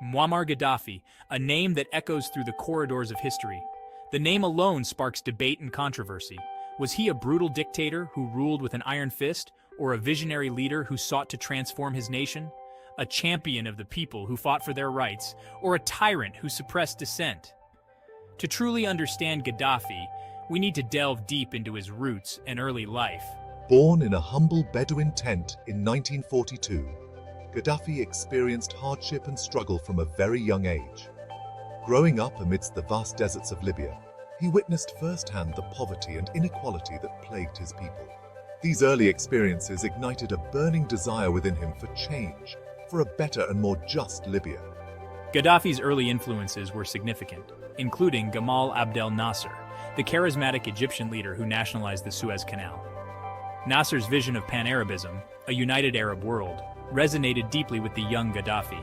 Muammar Gaddafi, a name that echoes through the corridors of history. The name alone sparks debate and controversy. Was he a brutal dictator who ruled with an iron fist, or a visionary leader who sought to transform his nation? A champion of the people who fought for their rights, or a tyrant who suppressed dissent? To truly understand Gaddafi, we need to delve deep into his roots and early life. Born in a humble Bedouin tent in 1942, Gaddafi experienced hardship and struggle from a very young age. Growing up amidst the vast deserts of Libya, he witnessed firsthand the poverty and inequality that plagued his people. These early experiences ignited a burning desire within him for change, for a better and more just Libya. Gaddafi's early influences were significant, including Gamal Abdel Nasser, the charismatic Egyptian leader who nationalized the Suez Canal. Nasser's vision of Pan-Arabism, a united Arab world, resonated deeply with the young Gaddafi.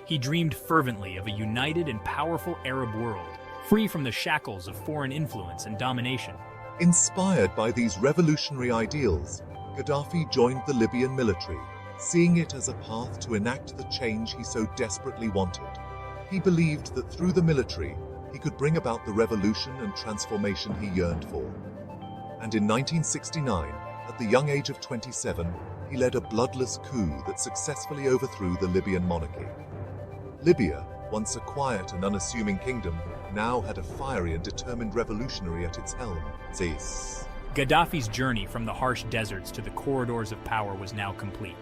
He dreamed fervently of a united and powerful Arab world, free from the shackles of foreign influence and domination. Inspired by these revolutionary ideals, Gaddafi joined the Libyan military, seeing it as a path to enact the change he so desperately wanted. He believed that through the military, he could bring about the revolution and transformation he yearned for. And in 1969, at the young age of 27, he led a bloodless coup that successfully overthrew the Libyan monarchy. Libya, once a quiet and unassuming kingdom, now had a fiery and determined revolutionary at its helm. Gaddafi's journey from the harsh deserts to the corridors of power was now complete.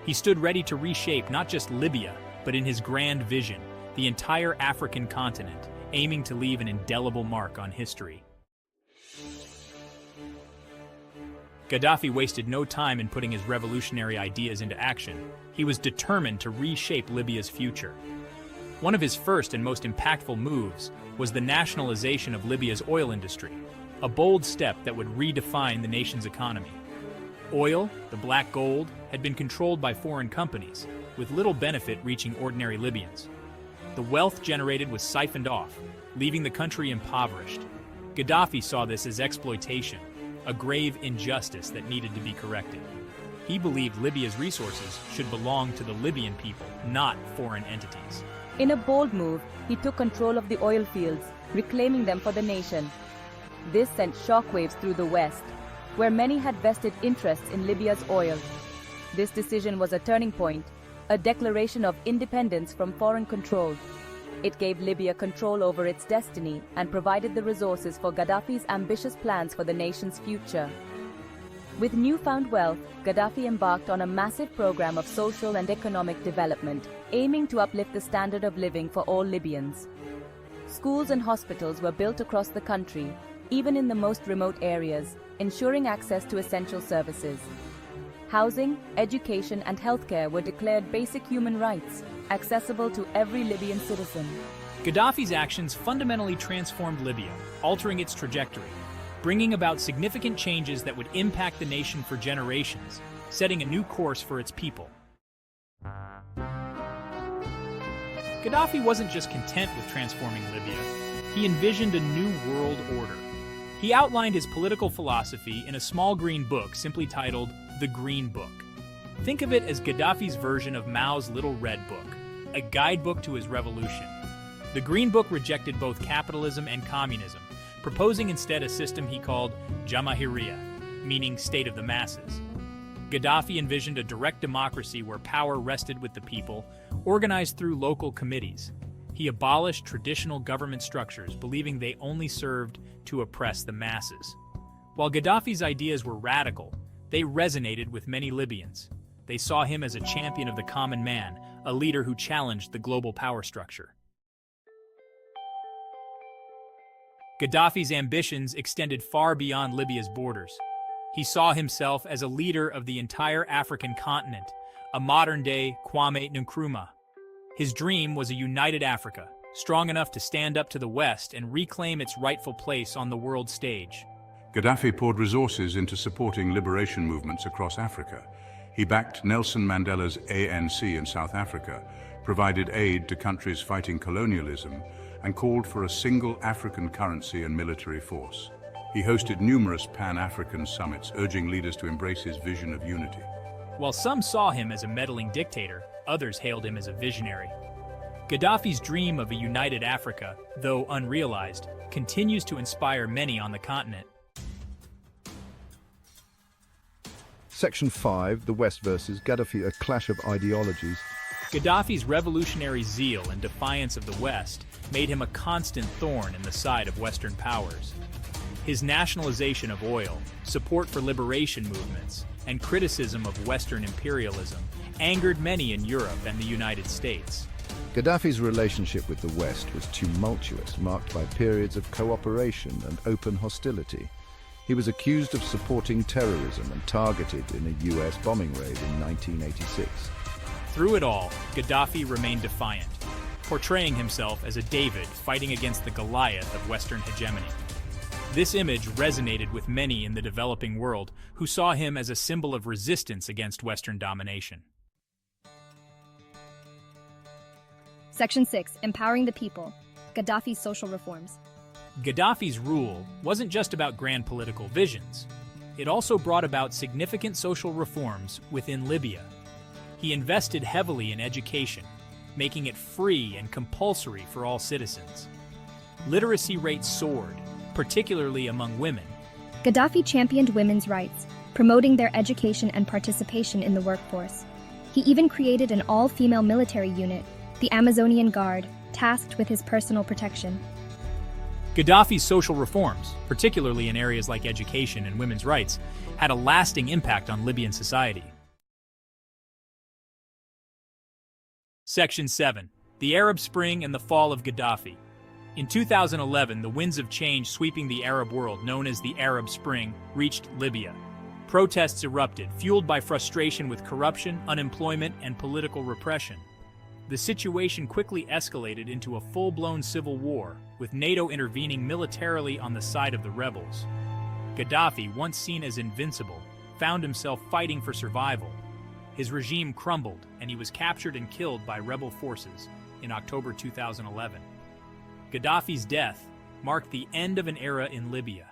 He stood ready to reshape not just Libya, but in his grand vision, the entire African continent, aiming to leave an indelible mark on history. Gaddafi wasted no time in putting his revolutionary ideas into action. He was determined to reshape Libya's future. One of his first and most impactful moves was the nationalization of Libya's oil industry, a bold step that would redefine the nation's economy. Oil, the black gold, had been controlled by foreign companies, with little benefit reaching ordinary Libyans. The wealth generated was siphoned off, leaving the country impoverished. Gaddafi saw this as exploitation, a grave injustice that needed to be corrected. He believed Libya's resources should belong to the Libyan people, not foreign entities. In a bold move, he took control of the oil fields, reclaiming them for the nation. This sent shockwaves through the West, where many had vested interests in Libya's oil. This decision was a turning point, a declaration of independence from foreign control. It gave Libya control over its destiny and provided the resources for Gaddafi's ambitious plans for the nation's future. With newfound wealth, Gaddafi embarked on a massive program of social and economic development, aiming to uplift the standard of living for all Libyans. Schools and hospitals were built across the country, even in the most remote areas, ensuring access to essential services. Housing, education, and healthcare were declared basic human rights, accessible to every Libyan citizen. Gaddafi's actions fundamentally transformed Libya, altering its trajectory, bringing about significant changes that would impact the nation for generations, setting a new course for its people. Gaddafi wasn't just content with transforming Libya, he envisioned a new world order. He outlined his political philosophy in a small green book simply titled The Green Book. Think of it as Gaddafi's version of Mao's Little Red Book, a guidebook to his revolution. The Green Book rejected both capitalism and communism, proposing instead a system he called Jamahiriya, meaning state of the masses. Gaddafi envisioned a direct democracy where power rested with the people, organized through local committees. He abolished traditional government structures, believing they only served to oppress the masses. While Gaddafi's ideas were radical, they resonated with many Libyans. They saw him as a champion of the common man, a leader who challenged the global power structure. Gaddafi's ambitions extended far beyond Libya's borders. He saw himself as a leader of the entire African continent, a modern-day Kwame Nkrumah. His dream was a united Africa, strong enough to stand up to the West and reclaim its rightful place on the world stage. Gaddafi poured resources into supporting liberation movements across Africa. He backed Nelson Mandela's ANC in South Africa, provided aid to countries fighting colonialism, and called for a single African currency and military force. He hosted numerous Pan-African summits, urging leaders to embrace his vision of unity. While some saw him as a meddling dictator, others hailed him as a visionary. Gaddafi's dream of a united Africa, though unrealized, continues to inspire many on the continent. Section 5, the West versus Gaddafi, a clash of ideologies. Gaddafi's revolutionary zeal and defiance of the West made him a constant thorn in the side of Western powers. His nationalization of oil, support for liberation movements, and criticism of Western imperialism angered many in Europe and the United States. Gaddafi's relationship with the West was tumultuous, marked by periods of cooperation and open hostility. He was accused of supporting terrorism and targeted in a US bombing raid in 1986. Through it all, Gaddafi remained defiant, portraying himself as a David fighting against the Goliath of Western hegemony. This image resonated with many in the developing world who saw him as a symbol of resistance against Western domination. Section 6. Empowering the people. Gaddafi's social reforms. Gaddafi's rule wasn't just about grand political visions. It also brought about significant social reforms within Libya. He invested heavily in education, making it free and compulsory for all citizens. Literacy rates soared, particularly among women. Gaddafi championed women's rights, promoting their education and participation in the workforce. He even created an all-female military unit, the Amazonian Guard, tasked with his personal protection. Gaddafi's social reforms, particularly in areas like education and women's rights, had a lasting impact on Libyan society. Section 7. The Arab Spring and the Fall of Gaddafi. In 2011, the winds of change sweeping the Arab world, known as the Arab Spring, reached Libya. Protests erupted, fueled by frustration with corruption, unemployment, and political repression. The situation quickly escalated into a full-blown civil war, with NATO intervening militarily on the side of the rebels. Gaddafi, once seen as invincible, found himself fighting for survival. His regime crumbled, and he was captured and killed by rebel forces in October 2011. Gaddafi's death marked the end of an era in Libya.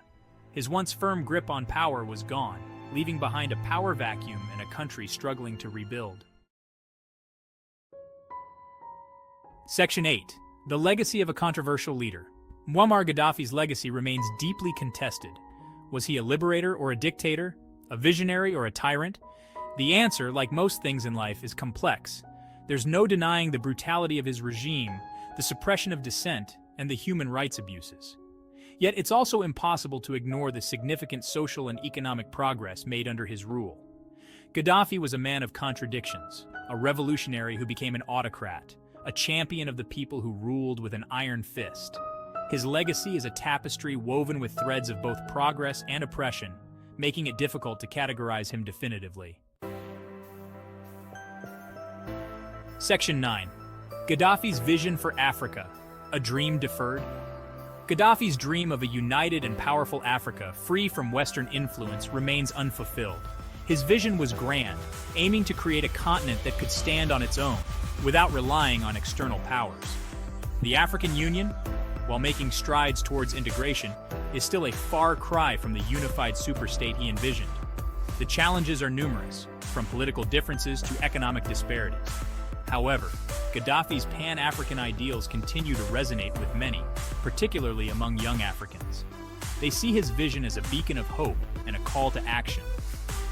His once firm grip on power was gone, leaving behind a power vacuum and a country struggling to rebuild. Section 8. The legacy of a controversial leader. Muammar Gaddafi's legacy remains deeply contested. Was he a liberator or a dictator? A visionary or a tyrant? The answer, like most things in life, is complex. There's no denying the brutality of his regime, the suppression of dissent, and the human rights abuses. Yet it's also impossible to ignore the significant social and economic progress made under his rule. Gaddafi was a man of contradictions, a revolutionary who became an autocrat, a champion of the people who ruled with an iron fist. His legacy is a tapestry woven with threads of both progress and oppression, making it difficult to categorize him definitively. Section 9. Gaddafi's vision for Africa, a dream deferred. Gaddafi's dream of a united and powerful Africa, free from Western influence, remains unfulfilled. His vision was grand, aiming to create a continent that could stand on its own, without relying on external powers. The African Union, while making strides towards integration, is still a far cry from the unified superstate he envisioned. The challenges are numerous, from political differences to economic disparities. However, Gaddafi's Pan-African ideals continue to resonate with many, particularly among young Africans. They see his vision as a beacon of hope and a call to action.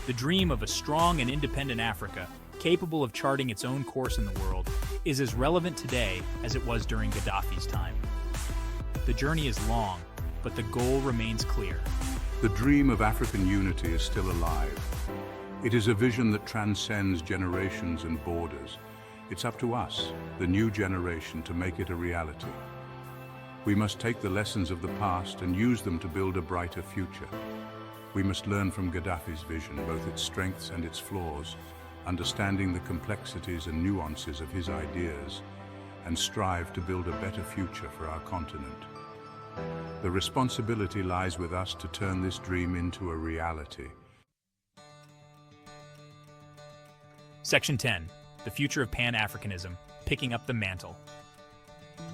The dream of a strong and independent Africa, capable of charting its own course in the world, is as relevant today as it was during Gaddafi's time. The journey is long, but the goal remains clear. The dream of African unity is still alive. It is a vision that transcends generations and borders. It's up to us, the new generation, to make it a reality. We must take the lessons of the past and use them to build a brighter future. We must learn from Gaddafi's vision, both its strengths and its flaws, understanding the complexities and nuances of his ideas, and strive to build a better future for our continent. The responsibility lies with us to turn this dream into a reality. Section 10. The future of Pan-Africanism, picking up the mantle.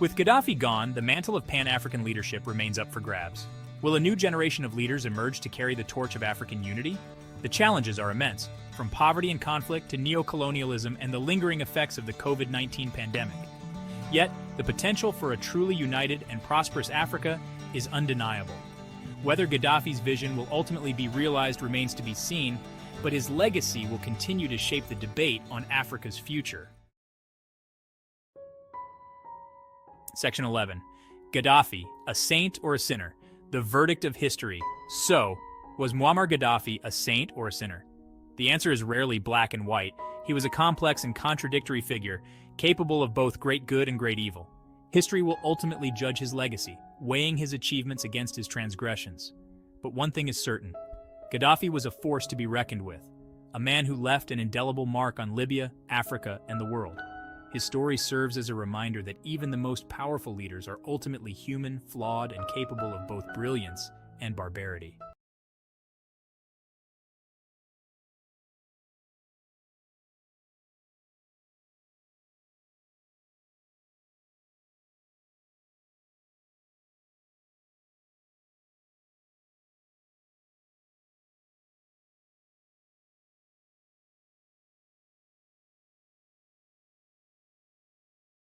With Gaddafi gone, the mantle of Pan-African leadership remains up for grabs. Will a new generation of leaders emerge to carry the torch of African unity? The challenges are immense, from poverty and conflict to neo-colonialism and the lingering effects of the COVID-19 pandemic. Yet, the potential for a truly united and prosperous Africa is undeniable. Whether Gaddafi's vision will ultimately be realized remains to be seen, but his legacy will continue to shape the debate on Africa's future. Section 11. Gaddafi, a saint or a sinner? The verdict of history. So, was Muammar Gaddafi a saint or a sinner? The answer is rarely black and white. He was a complex and contradictory figure, capable of both great good and great evil. History will ultimately judge his legacy, weighing his achievements against his transgressions. But one thing is certain. Gaddafi was a force to be reckoned with, a man who left an indelible mark on Libya, Africa, and the world. His story serves as a reminder that even the most powerful leaders are ultimately human, flawed, and capable of both brilliance and barbarity.